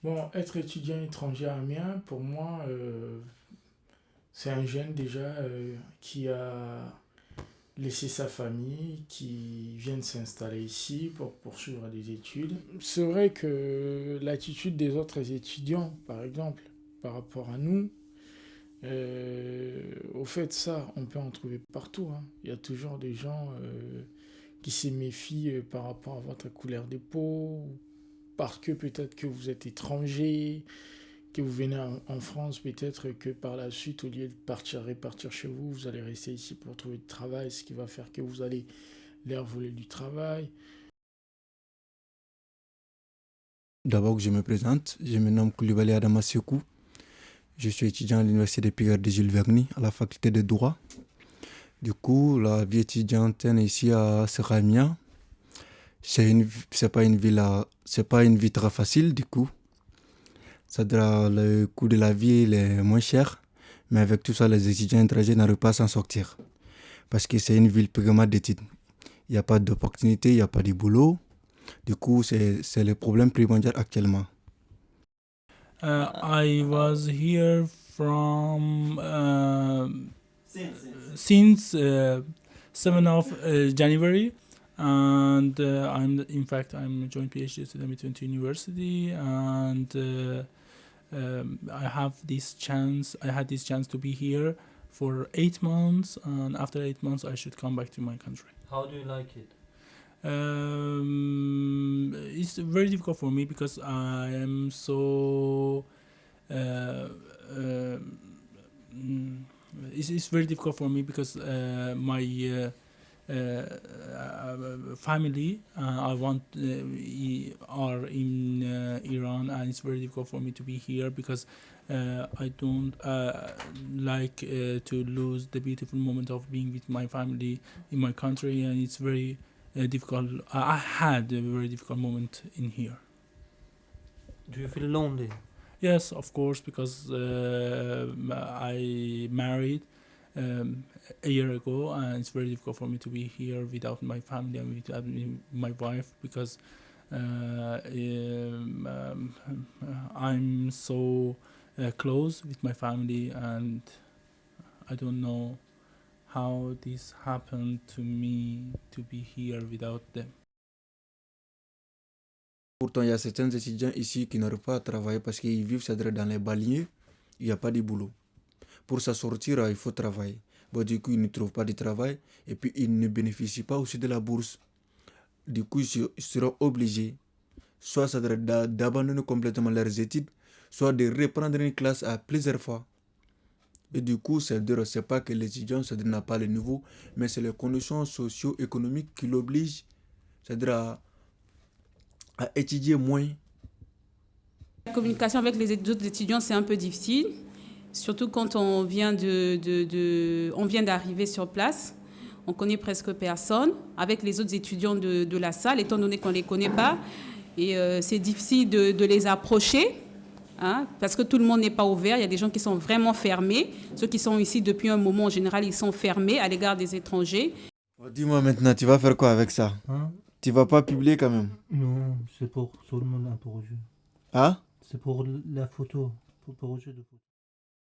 Bon, être étudiant étranger à Amiens, pour moi, c'est un jeune déjà qui a laissé sa famille, qui vient de s'installer ici pour poursuivre des études. C'est vrai que l'attitude des autres étudiants, par exemple, par rapport à nous, au fait, ça, on peut en trouver partout, hein. Il y a toujours des gens qui se méfient par rapport à votre couleur de peau, parce que peut-être que vous êtes étranger, que vous venez en France, peut-être que par la suite, au lieu de partir, repartir chez vous, vous allez rester ici pour trouver du travail, ce qui va faire que vous allez leur voler du travail. D'abord, je me présente. Je me nomme Koulibaly Adama Sekou. Je suis étudiant à l'Université de Picard de Jules Verne, à la faculté de droit. Du coup, la vie étudiante ici à Seramia, c'est pas une vie très facile. Du coup, le coût de la vie il est moins cher. Mais avec tout ça, les étudiants étrangers n'arrivent pas à s'en sortir. Parce que c'est une ville purement d'études. Il n'y a pas d'opportunité, il n'y a pas de boulot. Du coup, c'est le problème primordial actuellement. I was here from since 7th of January, and I'm a joint PhD student at Twente University, and I had this chance to be here for 8 months, and after 8 months, I should come back to my country. How do you like it? It's very difficult for me because I am so. Uh, uh, mm, it's very difficult for me because my family I want are in Iran, and it's very difficult for me to be here because I don't like to lose the beautiful moment of being with my family in my country, and it's very difficult. I had a very difficult moment in here. Do you feel lonely? Yes, of course, because I married a year ago, and it's very difficult for me to be here without my family and without my wife because I'm so close with my family, and I don't know how this happened to me to be here without them. Pourtant, il y a certains étudiants ici qui n'arrivent pas à travailler parce qu'ils vivent c'est-à-dire dans les banlieues, il n'y a pas de boulot. Pour s'en sortir, il faut travailler. Bon, du coup, ils ne trouvent pas de travail et puis ils ne bénéficient pas aussi de la bourse. Du coup, ils seront obligés soit c'est-à-dire d'abandonner complètement leurs études, soit de reprendre une classe à plusieurs fois. Et du coup, c'est pas que l'étudiant n'a pas le niveau, mais c'est les conditions socio-économiques qui l'obligent, c'est-à-dire à étudier moins. La communication avec les autres étudiants, c'est un peu difficile, surtout quand on vient d'arriver sur place. On connaît presque personne. Avec les autres étudiants de la salle, étant donné qu'on ne les connaît pas, et c'est difficile de les approcher, hein, parce que tout le monde n'est pas ouvert. Il y a des gens qui sont vraiment fermés. Ceux qui sont ici depuis un moment, en général, ils sont fermés à l'égard des étrangers. Dis-moi maintenant, tu vas faire quoi avec ça? Hein? Tu vas pas publier quand même? Non, c'est pour seulement un projet. Hein? C'est pour la photo, pour projet de photo.